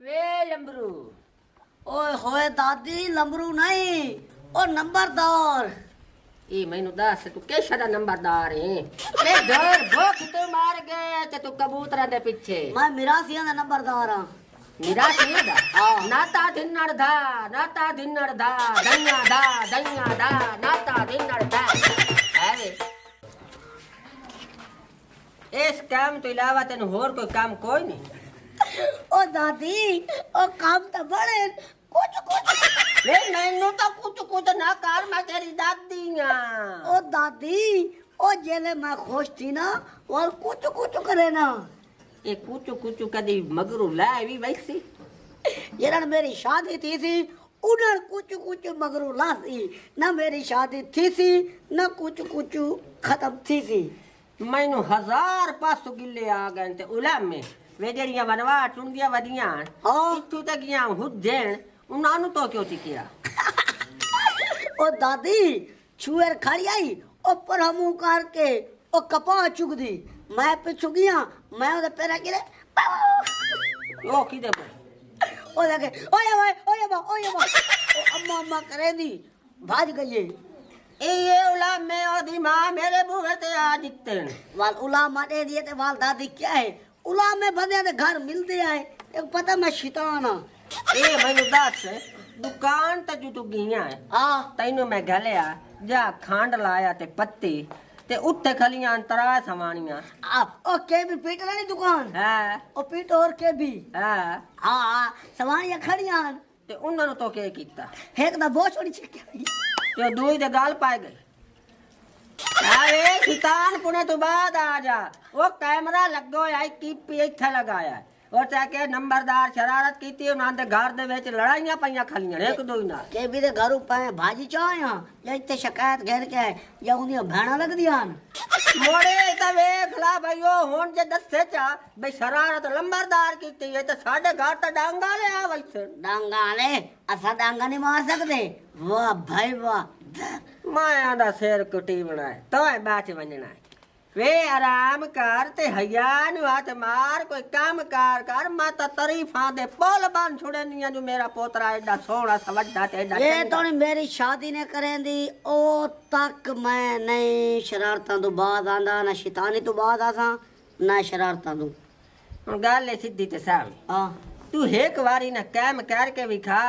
वे लंबरू ओए होए दादी लंबरू नहीं ओ नंबरदार ये मैनू दस तू केशा दा नंबरदार है ते डर भूख तू मार गए ते तू कबूतरा दे पीछे मैं मिरासिया दा नंबरदार हां निराश नहीं दा नाता दिनड़ दा नाता दिनड़ दा दन्या दा नाता दिनड़ दा अरे इस काम तो इलावा तेन होर कोई काम कोई नहीं ओ दादी ओ काम तो बड़े कुछ कुछ वे नैनू तो कुछ ना कर मैं तेरी दादी हां ओ दादी ओ जेले मैं खुश थी ना और कुछ करे ना ये कुछ कदी मगरू लाए भी वैसी जरन मेरी शादी थी उधर कुछ मगरू लासी ना मेरी शादी थी ना कुछ खत्म थी मैनू 1000 पासो गिले आ गए ते उलम में वे जड़ियां बनवा टुंडियां वदियां इत्थू तक गया हुजन उन्हां नु तो क्यों टिकिया ओ दादी छुएर खड़ी आई ओ पर हमू करके ओ कपा चुग दी मैं पिछु गया मैं ओदे पैरा गिरे ओ किदे पे ओ लगे ओए बा ओ अम्मा करे दी भाज गई ये उलम में ओदी मां मेरे बूहे ते आ जितन वाल उलामा दे दिए ते वाल दादी क्या है उलाम में बंदे दे घर मिलते आए एक पता मैं शैतान हां ए मैनू दस दुकान ते जू तू गईया है हां तैनू मैं गलिया जा खंड लाया ते पत्ती ते उत्ते खलियां अंतरा सवानियां ओ के भी पीट वाली दुकान है ओ पीट और के भी है हां सवानियां खड़ियां ते उन्हां नु तो के कीता एक दा बहुत छोड़ी छिकी ते दूई दे गाल पाए गए अरे शैतान पुणे तो बाद आ जा वो कैमरा लगो आई कीपी इत्थे लगाया और चाके नंबरदार शरारत कीती उन्हां दे घर दे विच लड़ाइयां पईयां खलियां एक दूई नाल के भी दे घर पाए भाजी चाया या इत्ते शिकायत घेर के या उन्हें भेणा लग दियां मोड़े ते वेख ला भाईओ हुन जे दस्से चा बे शरारत नंबरदार कीती है ते साडे घर ते डांगा ले आ वैसे डांगा ले असा डांगा नहीं मार सकते वाह भाई वाह माया दा सिर कुटी बनाए तोय बाच वंजना वे आराम कर ते हया नु हाथ मार कोई काम कार कर माता तारीफां दे पोल बन छुड़नियां जो मेरा पोतरा एडा सोहना सा वड्डा ते एडा ये तो मेरी शादी ने करेंदी ओ तक मैं नहीं शरारतां तो बाद आंदा ना शैतानी तो बाद आसा ना शरारतां तो हुन गल है सीधी ते सामने हां तू एक वारी ना काम करके विखा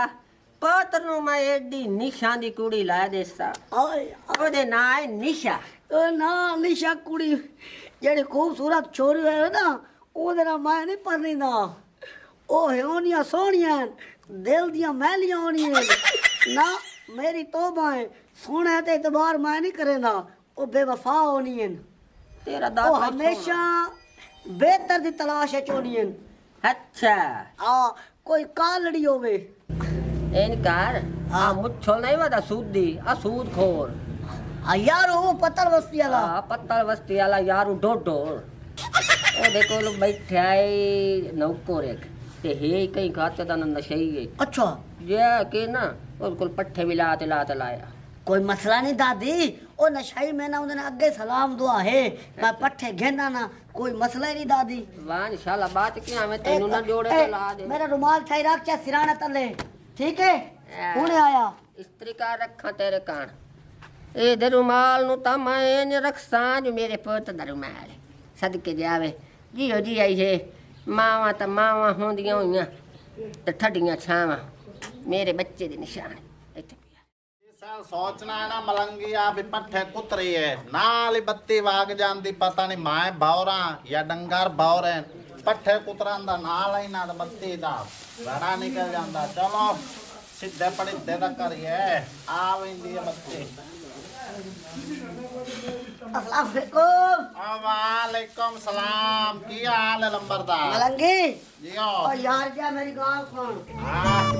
पोतर नु मैं एडी निशा दी कुड़ी ला देसा ओए ओदे ना है निशा ओ ना निशा कुड़ी जेड़ी खूबसूरत छोरी है ना ओदे ना मैं नहीं पढ़नी ना ओ होनियां सोहनियां दिल दियां मैलियां होनियां ना मेरी तौबा है सोने ते इतबार मैं नहीं करेंदा ओ बेवफा होनियां तेरा ओ दादा हमेशा बेहतर दी तलाश है चोनियां अच्छा आ कोई कालड़ी होवे इनकार आ मुच्छो नहीं वदा सूदी आ सूद खोर आ यार वो पत्थर बस्ती वाला आ पत्तल बस्ती वाला यार डोडो ओ देखो लोग बैठे आए नौकर एक ते हे कहीं खाते दा नशई है अच्छा जे के ना उसको पट्ठे भी लाते लाया कोई मसला नहीं दादी ओ नशाई में ना उन्हें अगे सलाम दुआ है मैं पट्ठे घेना ना कोई मसला ही नहीं दादी वाह इंशाल्लाह बात क्या मैं तेनू ना जोड़े तो ला दे मेरा रुमाल थाई रख चा सिराना तले ठीक है हुने आया इस्त्री का रखा तेरे कान ए दे रुमाल नु ता मैं इंज रखसा जो मेरे पुत दा रुमाल सदके जावे जियो जी आई है मावा ता मावा होंदियां होइयां ते ठड्डियां छावां मेरे बच्चे दे निशान इत्थे सर सोचना है ना मलंगिया भी पट्ठे कुतरी है नाल ही बत्ती वाग जाती पता नहीं मैं बावरा या डंगर बावरे पट्ठे कुतरन दा नाल ही ना बत्ती दा बड़ा निकल जाता चलो सीधे पड़ीते दा करिए आ वेंदी है बत्ती अस्सलाम वालेकुम वालेकुम सलाम की हाल है लंबरदार मलंगी जियो ओ यार क्या मेरी गाल सुन हाँ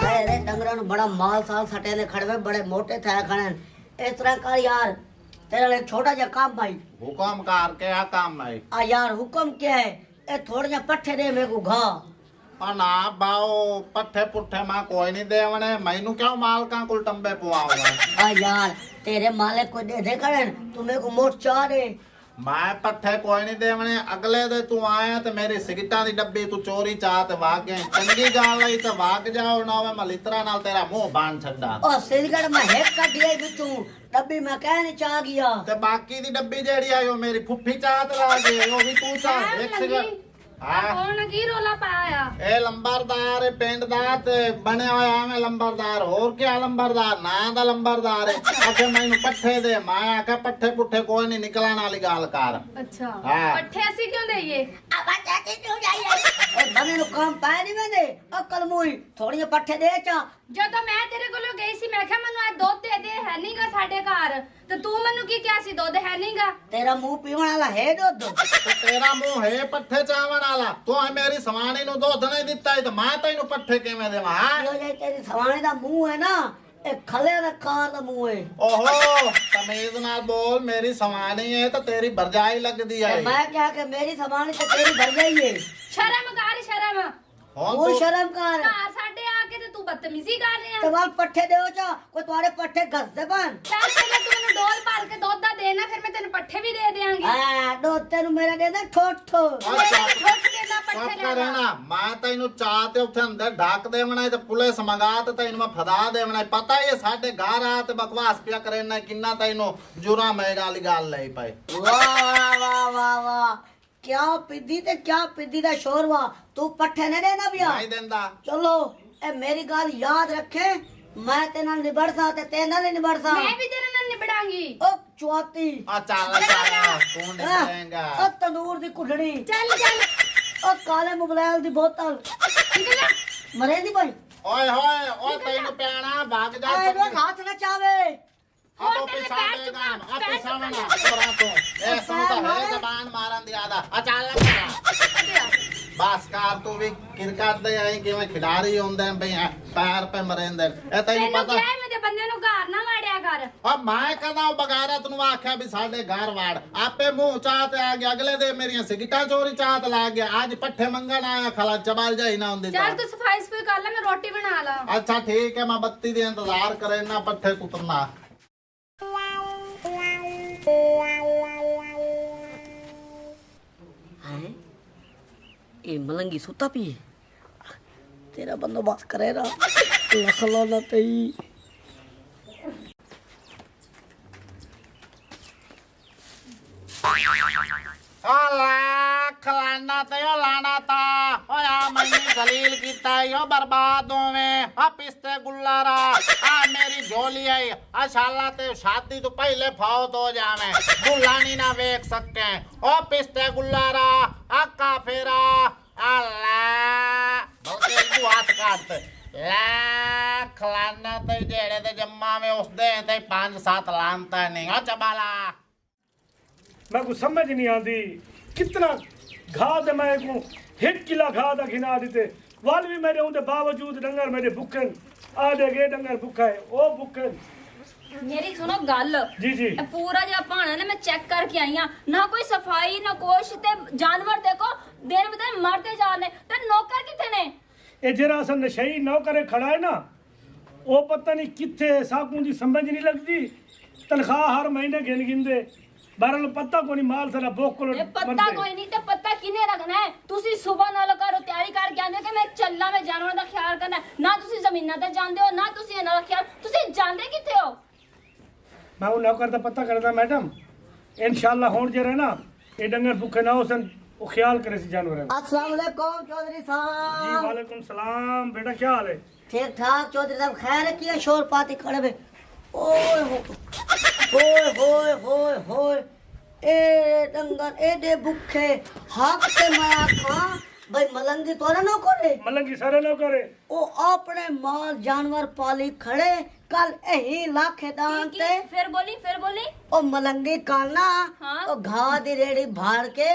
अरे डंगरा नु बड़ा माल साल सटे ने खड़वे बड़े मोटे थे खड़े इस तरह कर यार तेरा एक छोटा जा काम भाई हुक्म कार के आ काम है आ यार हुक्म क्या है ए थोड़े जा पट्ठे दे मेरे को घा और ना बाओ पट्ठे पुट्ठे मां कोई नहीं देवने मैनू क्यों माल का कुल टंबे पुआऊंगा आ यार तेरे मालिक को दे दे खड़े तू मेरे को मोट चाह दे ਮੈਂ ਪੱਠੇ ਕੋਈ ਨਹੀਂ ਦੇਵਣੇ ਅਗਲੇ ਦੇ ਤੂੰ ਆਇਆ ਤੇ ਮੇਰੀ ਸਿਗਰਟਾਂ ਦੀ ਡੱਬੀ ਤੂੰ ਚੋਰੀ ਚਾਹ ਤੇ ਵਾਗ ਗਿਆ ਚੰਗੀ ਗੱਲ ਲਈ ਤੇ ਵਾਗ ਜਾਓ ਨਾ ਮੈਂ ਮਲਿਤਰਾ ਨਾਲ ਤੇਰਾ ਮੂੰਹ ਬਾਣ ਛੱਡਾ ਉਹ ਸਿਰਗੜ ਮੈਂ ਹੈਕ ਕੱਢ ਲਈ ਵਿੱਚੋਂ ਡੱਬੀ ਮੈਂ ਕਹਿ ਚਾ ਗਿਆ ਤੇ ਬਾਕੀ ਦੀ ਡੱਬੀ ਜਿਹੜੀ ਆਈ ਉਹ ਮੇਰੀ ਫੁੱਫੀ ਚਾਹ ਤੇ ਲਾ ਗਈ ਉਹ ਵੀ ਤੂੰ ਚਾਹ ਇੱਕ ਸਿਗਰਟ ਹਾਂ ਕੌਣ ਕੀ ਰੋਲਾ ਪਾਇਆ ਆ ਇਹ ਲੰਬਰਦਾਰ ਹੈ ਪਿੰਡ ਦਾ ਤੇ ਬਣਿਆ ਹੋਇਆ ਐਵੇਂ ਲੰਬਰਦਾਰ ਹੋਰ ਕੀ ਲੰਬਰਦਾਰ ਨਾਂ ਦਾ ਲੰਬਰਦਾਰ ਹੈ ਆਖੇ ਮੈਨੂੰ ਪੱਠੇ ਦੇ ਮੈਂ ਆਖਿਆ ਪੱਠੇ ਪੁੱਠੇ ਕੋਈ ਨਹੀਂ ਨਿਕਲਣ ਵਾਲੀ ਗੱਲ ਕਰ ਅੱਛਾ ਹਾਂ। ਪੱਠੇ ਅਸੀਂ ਕਿਉਂ ਦੇਈਏ ਇਹ ਬਣੇ ਨੂੰ ਕੰਮ ਪਾਇਆ ਨਹੀਂ ਮੈਨੇ ਅਕਲ ਮੂਈ ਥੋੜੀਆਂ ਪੱਠੇ ਦੇ ਚਾ ਜਦੋਂ ਮੈਂ ਤੇਰੇ ਕੋਲੋਂ ਗਈ ਸੀ ਮੈਂ ਕਿਹਾ ਮੈਨੂੰ ਇਹ ਦੁੱਧ ਦੇ ਦੇ ਹੈ ਨਹੀਂਗਾ ਸਾਡੇ ਘਰ ਤੇ ਤੂੰ ਮੈਨੂੰ ਕੀ ਕਿਹਾ ਸੀ ਦੁੱਧ ਹੈ ਨਹੀਂਗਾ ਤੇਰਾ ਮੂੰਹ ਪੀਵਣ ਵਾਲਾ ਹੈ ਦੁੱਧ ਤੇ ਤੇਰਾ ਮੂੰਹ ਹੈ ਪੱਠੇ ਚਾਵਣ ਵਾਲਾ ਤੂੰ ਮੇਰੀ ਸਵਾਣੀ ਨੂੰ ਦੁੱਧ ਨਹੀਂ ਦਿੱਤਾ ਤੇ ਮੈਂ ਤੈਨੂੰ ਪੱਠੇ ਕਿਵੇਂ ਦੇਵਾਂ ਹੈਂ? ਜੋ ਜੇ ਤੇਰੀ ਸਵਾਣੀ ਦਾ ਮੂੰਹ ਹੈ ਨਾ ਇਹ ਖਲੇ ਦਾ ਕਾਰ ਦਾ ਮੂੰਹ ਹੈ ਓਹੋ ਤਮੀਜ਼ ਨਾਲ ਬੋਲ ਮੇਰੀ ਸਵਾਣੀ ਹੈ ਤੇ ਤੇਰੀ ਬਰਜਾਈ ਲੱਗਦੀ ਹੈ ਤੇ ਮੈਂ ਕਿਹਾ ਕਿ ਮੇਰੀ ਸਵਾਣੀ ਤੇ ਤੇਰੀ ਭਰ ਗਈ ਹੈ ਸ਼ਰਮ ਕਰ ਸ਼ਰਮ ਹੁਣ ਉਹ ਤੂੰ ਸ਼ਰਮ ਕਰ ਘਰ ਸਾਡੇ ਆ ਕੇ ਤੇ ਤੂੰ ਬਦਤਮੀਜ਼ੀ ਕਰ ਰਿਹਾ ਤੇ ਵਾਲ ਪੱਠੇ ਦੇਓ ਚਾ ਕੋਈ ਤੁਹਾਡੇ ਪੱਠੇ ਘਸਦੇ ਬਣ ਚੱਲ ਪਹਿਲਾਂ ਤੂੰ ਮੈਨੂੰ ਡੋਲ ਭਰ ਕੇ ਦੁੱਧ ਦਾ ਦੇਣਾ ਫਿਰ ਮੈਂ ਤੈਨੂੰ ਪੱਠੇ ਵੀ ਦੇ ਦੇਵਾਂਗੀ ਆ ਦੋਤੇ ਨੂੰ ਮੇਰਾ ਦੇ ਦੇ ਠੋਠ ਠੋਕ ਕੇ ਨਾ ਪੱਠੇ ਚੁੱਪ ਲੈ ਰਹਿਣਾ ਮੈਂ ਤੈਨੂੰ ਚਾਹ ਤੇ ਉੱਥੇ ਅੰਦਰ ਢੱਕ ਦੇਵਣਾ ਤੇ ਪੁਲਿਸ ਮੰਗਾ ਤੇ ਤੈਨੂੰ ਮੈਂ ਫਦਾ ਦੇਵਣਾ ਪਤਾ ਹੀ ਹੈ ਸਾਡੇ ਘਰ ਆ ਤੇ ਬਕਵਾਸ ਪਿਆ ਕਰੇਨਾ ਕਿੰਨਾ ਤੈਨੂੰ ਜੁਰਾ ਮੈਗਾ ਵਾਲੀ ਗੱਲ ਲਈ ਪਏ ਵਾਹ ਵਾਹ ਵਾਹ ਵਾਹ ਕਿਆ ਪਿੱਦੀ ਤੇ ਕਿਆ ਪਿੱਦੀ ਦਾ ਸ਼ੋਰ ਵਾ ਤੂੰ ਪੱਠੇ ਨੇ ਦੇਣਾ ਬਿਆ ਨਹੀਂ ਦਿੰਦਾ ਚਲੋ ਇਹ ਮੇਰੀ ਗੱਲ ਯਾਦ ਰੱਖੇ ਮੈਂ ਤੇ ਨਾਲ ਨਿਬੜਦਾ ਤੇ ਤੇ ਨਾਲ ਨਿਬੜਦਾ ਮੈਂ ਵੀ ਤੇਰੇ ਨਾਲ ਨਿਬੜਾਂਗੀ ਉਹ ਚੁਆਤੀ ਆ ਚੱਲ ਚੱਲ ਤੂੰ ਨਿਕਲੇਂਗਾ ਉਹ ਤੰਦੂਰ ਦੀ ਕੁੱਢਣੀ ਚੱਲ ਚੱਲ ਉਹ ਕਾਲੇ ਮੁਬਲੈਲ ਦੀ ਬੋਤਲ ਨਿਕਲ ਜਾ ਮਰੇ ਦੀ ਭਾਈ ਓਏ ਹੋਏ ਓ ਤੈਨੂੰ ਪਿਆਣਾ ਭਾਗ ਜਾ ਆਏ ਵੇ ਹੱਥ ਨਾ ਚਾਵੇ ਆਪੋ ਪਿਸਾਵੇਗਾ ਆਪੇ ਸਾਵਣਾ ਤੋਰਾ ਤੋਂ ਇਹ ਸਮਝਦਾ ਹੈ ਜ਼ਬਾਨ ਮਾਰਨ ਦੀ ਆਦਾ ਆ ਚੱਲ ਬਸ ਕਾਰ ਤੂੰ ਵੀ ਕ੍ਰਿਕਟ ਦੇ ਆਈ ਕਿਵੇਂ ਖਿਡਾਰੀ ਹੁੰਦੇ ਬਈ ਪੈਰ ਪੇ ਮਰੇਂਦੇ ਇਹ ਤੈਨੂੰ ਤੈਨੂੰ ਪਤਾ ਕਿਹਾ ਮੇਰੇ ਬੰਦੇ ਨੂੰ ਘਰ ਨਾ ਵਾੜਿਆ ਕਰ ਆ ਮੈਂ ਕਦਾ ਬਗਾਰਤ ਨੂੰ ਆਖਿਆ ਵੀ ਸਾਡੇ ਘਰ ਵਾੜ ਆਪੇ ਮੂੰਹ ਚਾਹ ਤੇ ਆ ਗਿਆ ਅਗਲੇ ਦੇ ਮੇਰੀਆਂ ਸਿਗਟਾਂ ਚੋਰੀ ਚਾਹ ਤੇ ਲੱਗ ਗਿਆ ਅੱਜ ਪੱਠੇ ਮੰਗਣ ਆਇਆ ਖਲਾ ਚਬਾਲ ਜਾਈ ਨਾ ਹੁੰਦੀ ਚੱਲ ਤੂੰ ਸਫਾਈ ਸਫਾਈ ਕਰ ਲੈ ਮੈਂ ਰੋਟੀ ਬਣਾ ਲਾ ਅੱਛਾ ਠੀਕ ਹੈ ਮੈਂ ਬੱਤੀ ਦੇ ਇੰਤਜ਼ਾਰ ਕਰੇ ਨਾ ਪੱਠੇ ਕੁਤਰਨਾ ਹੈ ਇਹ ਮਲੰਗੀ ਸੁੱਤਾ ਪਈ ਤੇਰਾ ਬੰਦੋਬਸਤ ਕਰੇ ਨਾ ਲੱਖ ਲਾ ਤਈ ਅੱਲਾ ਖਲਾਨਾ ਤੇ ਉਹ ਲਾਣਾ ਤਾ ਓਇਆ ਮੈਨੂੰ ਜ਼ਲੀਲ ਕੀਤਾ ਓ ਬਰਬਾਦ ਹੋਵੇਂ ਆ ਪਿਸਤੇ ਗੁੱਲਾਰਾ ਆ ਮੇਰੀ ਝੋਲੀ ਆਈ ਆ ਸ਼ਾਲਾ ਤੇ ਸ਼ਾਦੀ ਤੋਂ ਪਹਿਲੇ ਫੌਤ ਹੋ ਜਾਵੇਂ ਦੁਲਾਨੀ ਨਾ ਵੇਖ ਸਕੇ ਓ ਪਿਸਤੇ ਗੁੱਲਾਰਾ ਆ ਕਾਫੇਰਾ ਅੱਲਾ ਬਲਕੇ ਤੂੰ ਹੱਥ ਕੱਟ ਲੈ ਖਲਾਨਾ ਤੇ ਜਿਹੜੇ ਤੇ ਜੰਮਾਵੇਂ ਉਸ ਦੇ ਤੇ 5-7 ਲਾਂਤਾ ਨਹੀਂ ਆ ਚਬਾਲਾ मैं को समझ नहीं आती कितना घा दे मैं को 1 किलो घा दा खिना देते वाल भी मेरे उनके बावजूद डंगर मेरे भुक्कन आ देगे डंगर भुक्का है ओ भुक्कन ਮੇਰੀ ਸੁਣੋ ਗੱਲ जी जी ਇਹ ਪੂਰਾ ਜਿਹਾ ਭਾਣਾ ਨਾ ਮੈਂ ਚੈੱਕ ਕਰਕੇ ਆਈ ਆ ਨਾ ਕੋਈ ਸਫਾਈ ਨਾ ਕੁਛ ਤੇ ਜਾਨਵਰ ਦੇਖੋ ਦਿਨ ਬਦਨ ਮਰਦੇ ਜਾ ਰਹੇ ਤੇ ਨੌਕਰ ਕਿੱਥੇ ਨੇ ये जरा सा नशई नौकर खड़ा है ना वो पता नहीं किथे साकू जी समझ नहीं लगती तनख्वाह हर महीने गिन गिन दे बहरहाल पता को नहीं माल सारा बोक को ਇਹ ਪੱਤਾ ਕੋਈ ਨਹੀਂ ਤੇ ਪੱਤਾ ਕਿਨੇ ਰੱਖਣਾ ਹੈ ਤੁਸੀਂ ਸਵੇਰ ਨਾਲ ਕਰੋ ਤਿਆਰੀ ਕਰਕੇ ਆਂਦੇ ਕਿ ਮੈਂ ਚੱਲਾਂ ਮੈਂ ਜਾਨਵਰਾਂ ਦਾ ਖਿਆਲ ਕਰਨਾ ਹੈ। ਨਾ ਤੁਸੀਂ ਜ਼ਮੀਨਾਂ ਤੇ ਜਾਂਦੇ ਹੋ ਨਾ ਤੁਸੀਂ ਇਹਨਾਂ ਦਾ ਖਿਆਲ ਤੁਸੀਂ ਜਾਂਦੇ ਕਿੱਥੇ ਹੋ मैं वो नौकर का पता करता मैडम इंशाल्लाह होड़ जे रहे ना ये डंगर भूखे ना हो सन वो ख्याल करे सी जानवर अस्सलाम वालेकुम चौधरी जी साहब वालेकुम सलाम बेटा क्या हाल है ठीक ठाक चौधरी साहब खैर किया शोर पाती खड़े में ओए होए होए होए ए डंगर एडे भूखे हक ते मैं आखा भाई मलंगी तोरा ना करे मलंगी सारे नौकर है ओ अपने माल जानवर पाली खड़े कल यही लाखे दान ते ਫਿਰ ਬੋਲੀ ओ मलंगी कालना हाँ। ओ घा दी रेड़ी भाड़ के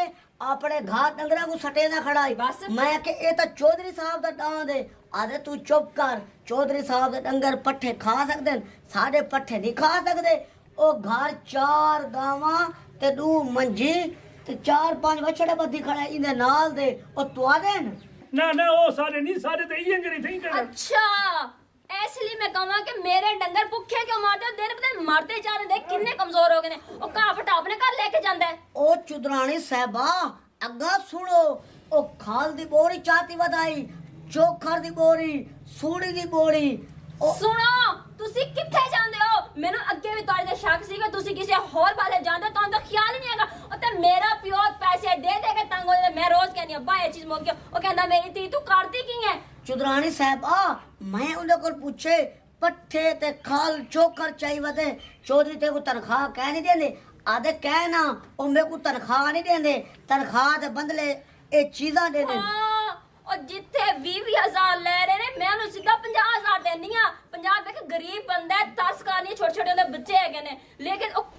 अपने घा डंगरा को सटे ना खड़ाई बस। मैं के ए तो चौधरी साहब दा डां दे आदे तू चुप कर चौधरी साहब दे डंगर पट्ठे खा सकदे साडे पट्ठे नहीं खा सकदे ओ घर 4 गावां ते 2 मंजी ते 4-5 बछड़े बद्धी खड़े इंदे नाल दे ओ तुआदे ना ना वो सारे नहीं सारे तो ये इंजरी थी कर ਅੱਛਾ इसलिए मैं कहूँ कि मेरे डंगर भुखे क्यों मारते हो दिन ब दिन मरते जा रहे देख किन्ने कमजोर हो गए ने ओ घाह फटा अपने घर लेके जांदा है ओ चुदरानी साहबा अग्गा सुनो ओ खाल दी बोरी चाती वधाई चोखर दी बोरी सूड़ी दी बोरी ओ सुनो ਤੁਸੀਂ ਕਿੱਥੇ ਜਾਂਦੇ ਹੋ ਮੈਨੂੰ ਅੱਗੇ ਵੀ ਤੁਹਾਡੇ ਤੇ ਸ਼ੱਕ ਸੀਗਾ ਤੁਸੀਂ ਕਿਸੇ ਹੋਰ ਪਾਸੇ ਜਾਂਦੇ ਤੁਹਾਨੂੰ ਤਾਂ ਖਿਆਲ ਹੀ ਨਹੀਂ ਹੈਗਾ ਉਹ ਤੇ ਮੇਰਾ ਪਿਓ ਪੈਸੇ ਦੇ ਦੇ ਕੇ ਤੰਗ ਹੋ ਜਾਂਦਾ ਮੈਂ ਰੋਜ਼ ਕਹਿੰਦੀ ਅੱਬਾ ਇਹ ਚੀਜ਼ ਮੁੱਕ ਗਿਆ ਉਹ ਕਹਿੰਦਾ ਮੇਰੀ ਧੀ ਤੂੰ ਕਰਦੀ ਕੀ ਹੈ चुदरानी साहबा मैं उन्हें को पूछे पट्ठे ते खाल चोकर चाहिए वते चौधरी ते को तनख्वाह कह नहीं देंदे आदे कहना ओ मेरे को तनख्वाह नहीं देंदे तनख्वाह दे बदले ए चीज़ां दे दे ਉਹ ਜਿੱਥੇ 20,000 ਲੈ ਰਹੇ ਨੇ ਮੈਂ ਉਹਨੂੰ ਸਿੱਧਾ 50,000 ਦੇਣੀ ਆ ਪੰਜਾਬ ਇੱਕ ਗਰੀਬ ਬੰਦਾ ਹੈ ਤਰਸ ਕਰਨੀ ਛੋਟੇ ਛੋਟੇ ਉਹਦੇ ਬੱਚੇ ਹੈਗੇ ਨੇ ਲੇਕਿਨ ਉਹ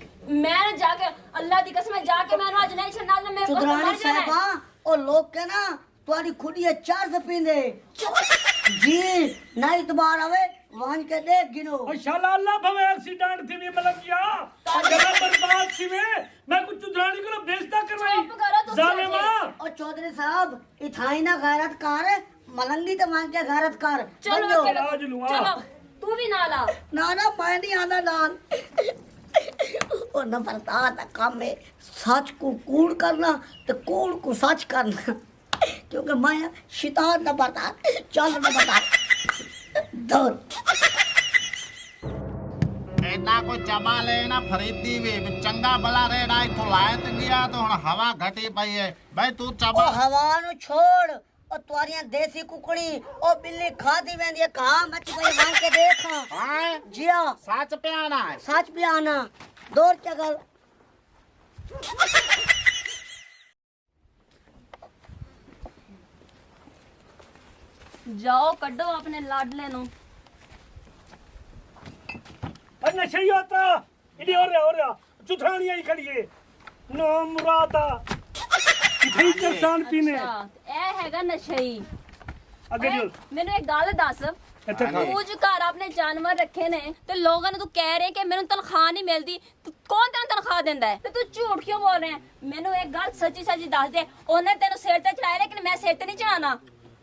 ਮੈਂ ਜਾ ਕੇ ਅੱਲਾ ਦੀ ਕਸਮ ਜਾ ਕੇ ਮੈਨੂੰ ਅੱਜ ਨਹੀਂ ਛੱਡਣਾ ਮੈਂ चुदरानी साहबा ओ लोग के ना तुम्हारी खुदी चार से पींदे जी ना इतबार आवे वांझ के देख गिनो शाला अल्लाह भवे एक्सीडेंट थी में मतलब क्या जगह बर्बाद थी में मैं कुछ चुदरानी को बेइज्जत करवाई चुप करो तुसी जालिमा और चौधरी साहब इथाई ना गैरत कार मलंगी तो मान के गैरत कार चलो बंजो। अकेले आज लूँ, आ। चलो तू भी नाल आ ना ना मैं नहीं आना नाल और नफरता का काम है सच को कूड़ करना तो कूड़ को सच करना क्योंकि मैं शैतान न बता चल न बता दौड़ ਇੰਨਾ ਕੋਈ ਚਮਾ ਲੈ ਨਾ ਫਰੀਦੀ ਵੀ ਚੰਗਾ ਬਲਾ ਰੇੜਾ ਇਥੋਂ ਲਾਇਆ ਤੇ ਗਿਆ ਤੇ ਹੁਣ ਹਵਾ ਘਟੀ ਪਈ ਹੈ ਬਈ ਤੂੰ ओ ਚਮਾ हवा नु छोड़ और तुम्हारियां देसी कुकड़ी ओ बिल्ली खादी वेंदी है कहां मच गई मान के देखा ਹਾਂ जिया ਸੱਚ ਪਿਆਣਾ ਹੈ सच भी आना दौड़ चगल जाओ कड्डो अपने लाडले नु नशा ही होता इधर हो रहा चुथरानी आई खड़ी है नो मुरादा इथे चरसान पीने ਅੱਛਾ ਇਹ ਹੈਗਾ ਨਸ਼ਈ ਅੱਗੇ ਜੋ ਮੈਨੂੰ ਇੱਕ ਗੱਲ ਦੱਸ ਇੱਥੇ ਖਾ ਤੂੰ ਜੋ ਘਰ ਆਪਣੇ ਜਾਨਵਰ ਰੱਖੇ ਨੇ ਤੇ ਲੋਕਾਂ ਨੂੰ ਤੂੰ ਕਹਿ ਰਿਹਾ ਕਿ ਮੈਨੂੰ ਤਨਖਾਹ ਨਹੀਂ ਮਿਲਦੀ ਕੌਣ ਤੈਨੂੰ ਤਨਖਾਹ ਦਿੰਦਾ ਹੈ ਤੇ ਤੂੰ ਝੂਠ ਕਿਉਂ ਬੋਲ ਰਿਹਾ ਮੈਨੂੰ ਇੱਕ ਗੱਲ ਸੱਚੀ ਸੱਚੀ ਦੱਸ ਦੇ ਉਹਨੇ ਤੈਨੂੰ ਸਿਰ ਤੇ ਚੜਾਇਆ ਲੇਕਿਨ ਮੈਂ ਸਿਰ ਤੇ ਨਹੀਂ ਚੜਾਣਾ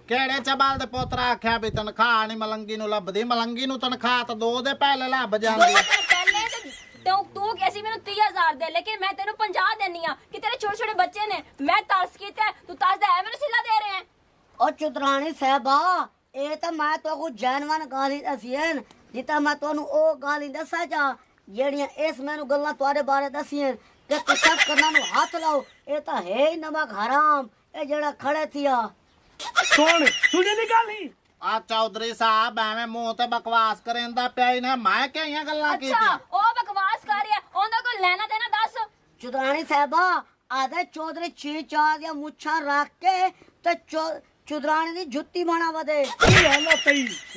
ਕਿਹੜੇ ਚਬਾਲ ਦੇ ਪੋਤਰਾ ਆਖਿਆ ਵੀ ਤਨਖਾਹ ਨਹੀਂ ਮਲੰਗੀ ਨੂੰ ਲੱਭਦੀ ਮਲੰਗੀ ਨੂੰ ਤਨਖਾਹ ਤਾਂ 2 ਦੇ ਪਹਿਲੇ ਲੱਭ ਦੋ ਜਾਂਦੀ ਦਿਨ ਪਹਿਲੇ ਤੇ ਤੂੰ ਕਿਹਾ ਮੈਨੂੰ 30,000 ਦੇ ਲੇਕਿਨ ਮੈਂ ਤੈਨੂੰ 50 ਦੇਣੀ ਆ ਕਿ ਤੇਰੇ ਛੋਟੇ ਛੋਟੇ ਬੱਚੇ ਨੇ ਮੈਂ ਤਰਸ ਕੀਤਾ ਹੈ, ਤੂੰ ਤਰਸਦਾ ਹੈ ਮੈਨੂੰ ਸਿਲਾ ਦੇ ਰਿਹਾ ਹੈ और चुदरानी साहबा ये तो मैं तो को जानवन गाली दसियन जिता मैं तोनु ओ गाली दसा जा जेड़ियां इस मैनू गल्लां तुम्हारे बारे दसियन कि तू सब करना नु हाथ लाओ ये तो है ही नमक हराम ये जेड़ा खड़े थिया कौन सुने निकाली ਆ ਚੌਧਰੀ ਸਾਹਿਬ ਐਵੇਂ ਮੂੰਹ ਤੇ ਬਕਵਾਸ ਕਰੇਂਦਾ ਪਿਆ ਹੀ ਨੇ ਮੈਂ ਕਿਹੀਆਂ ਗੱਲਾਂ ਅੱਛਾ ਕੀਤੀਆਂ ਉਹ ਬਕਵਾਸ ਕਰ ਰਿਹਾ ਉਹਦਾ ਕੋਈ ਲੈਣਾ ਦੇਣਾ ਦੱਸ चुदरानी साहबा आधे चौधरी ची चार दिया मुच्छा रख के ते चुदरानी दी जुत्ती बना वदे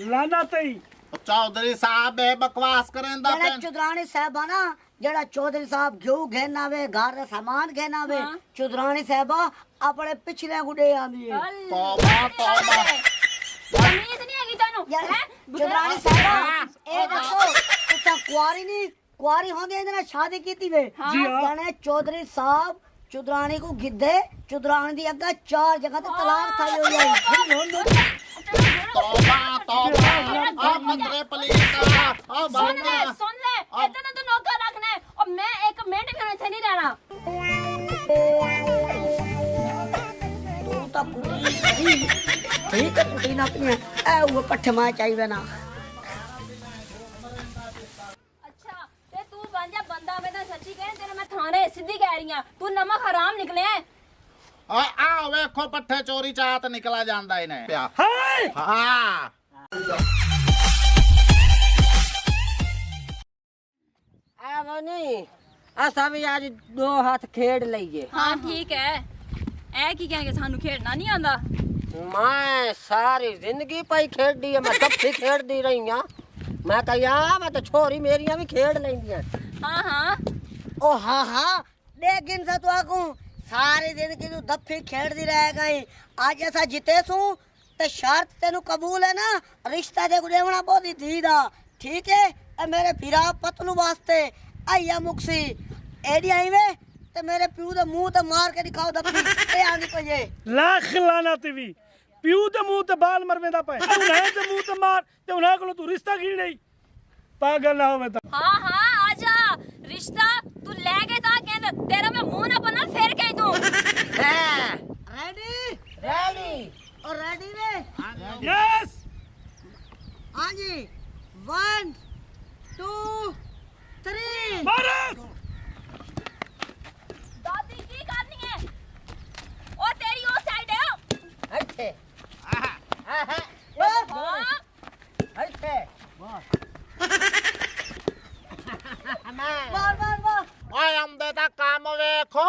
लाना तई ਉਹ ਚੌਧਰੀ ਸਾਹਿਬ ਇਹ ਬਕਵਾਸ ਕਰੇਂਦਾ जेड़ा ਪਿਆ चुदरानी साहबा ना जेड़ा चौधरी साहब घ्यू घेना वे घर दा सामान घेना वे हाँ। चुदरानी साहबा अपने पिछले गुडे आंदी है तौबा, तौबा। तमीज नहीं हैगी तैਨੂੰ यार हैं? चुदरानी साहबा ए दसो तुसा कुआरी नहीं कुआरी होंदे इहदे नाल शादी कीती वे जी हाँ। जाने चौधरी साहब चुदरानी को गिद्धे चुदरानी दी अग्गा 4 जगह ते तलाक थाई हो जाई ਤੌਬਾ ਤੌਬਾ ਆ ਮੰਦਰੇ ਪਲੀਤਾ ਆ सुन ले ਬਾਬਾ सुन ले इतना तो नौकर रखना है और मैं एक मिनट भी इथे नहीं रहना तू ता कुड़ी ठीक है कुड़ी ना पिया ए वो पट्ठे मां चाहिए ना अच्छा ते तू बन जा बंदा मैं तो सच्ची कह तेरे मैं थाने सीधी कह रही हूं तू नमक हराम निकले है ਓਏ ਆ ਵੇਖੋ ਪੱਠੇ ਚੋਰੀ ਚਾਤ ਨਿਕਲਾ ਜਾਂਦਾ ਇਹਨੇ ਪਿਆ हाय ਹਾਂ ਐਵੇਂ ਨਹੀਂ ਅਸਾਂ ਵੀ ਅੱਜ 2 ਹੱਥ ਖੇਡ ਲਈਏ हां ठीक है ए की कहेंगे सानू खेलना नहीं आंदा ਮੈਂ ਸਾਰੀ ਜ਼ਿੰਦਗੀ ਪਈ ਖੇਡਦੀ ਆ ਮੈਂ ਕੱਪੀ ਖੇਡਦੀ ਰਹੀ ਆ ਮੈਂ ਕਹਿਆ ਮੈਂ ਤਾਂ ਛੋਰੀ ਮੇਰੀਆਂ ਵੀ ਖੇਡ ਲੈਂਦੀਆਂ हां हां ओ हाँ हाँ लेकिन से तो आकू सारी जिंदगी तू दफी खेड़ती रह गई आज ऐसा जीते सू ते शर्त तेनू कबूल है ना रिश्ता दे गुडेवना बहुत ही धी दा ठीक है ए मेरे फिरा पतलू वास्ते आइया मुक्सी एडी आई वे ते मेरे प्यू दे मुंह ते मार के दिखाओ दफी ए आंदी को ये लाख लाना तेवी प्यू ते मुंह ते बाल मरवेंदा पे उन्हें ते मुंह ते मार ते उन्हें को तू रिश्ता की नहीं पागल ना होवे तो हाँ हाँ आजा रिश्ता तू ले के ता कहंदा तेरा मैं मुंह ना बना फेर के तू रेडी रेडी और रेडी रे यस हाँ जी 1 2 3 मारो दादी की करनी है ओ तेरी ओ साइड है ਇੱਥੇ हाँ ਇੱਥੇ वाह वाह वाह ਓਏ ਆਉਂਦੇ ਤਾਂ ਕੰਮ ਵੇਖੋ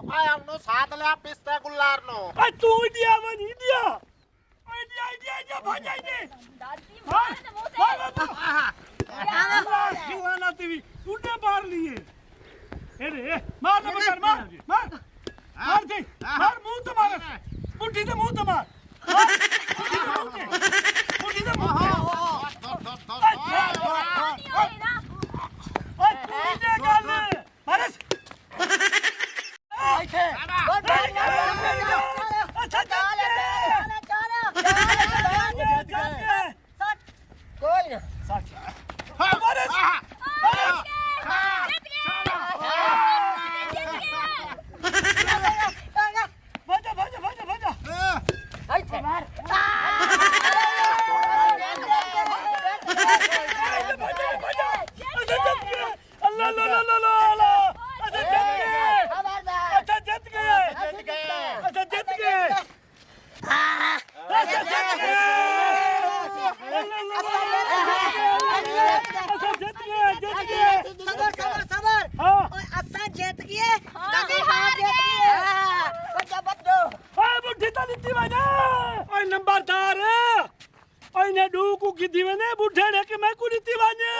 ਓਏ ਉਹਨੂੰ ਸਾਥ ਲਿਆ ਪਿਸਤੇ ਗੁੱਲਾਰ ਨੂੰ आ तू India one India India India India भाग जाइए दादी मार दे मुंह से सुहाना टीवी तूने मार लिए अरे मार ना बचा मार मार मार दे मार मुंह तो मार मुट्ठी तो मुंह तो मार मुट्ठी तो मुंह नहीं होई ना ओए तू ये गल मारस ਇੱਥੇ अच्छा चल ਕੋਈ ਨਾ सच मारस बजा बजा बजा बजा ਇੱਥੇ ਮਾਰ अल्लाह ला ला ला ला अच्छा जीत गए अच्छा जीत गए अच्छा जीत गए अच्छा जीत गए अच्छा जीत गए सबर सबर सबर हाँ ओए असा जीत गए दादी हार गए ਬੱਜੋ ਬੱਜੋ ओए बुढ़ी तो नीति वने ओए नंबरदार ओए ने डू को गिद्दी वने बुढ़े ने कि मैं को नीति वने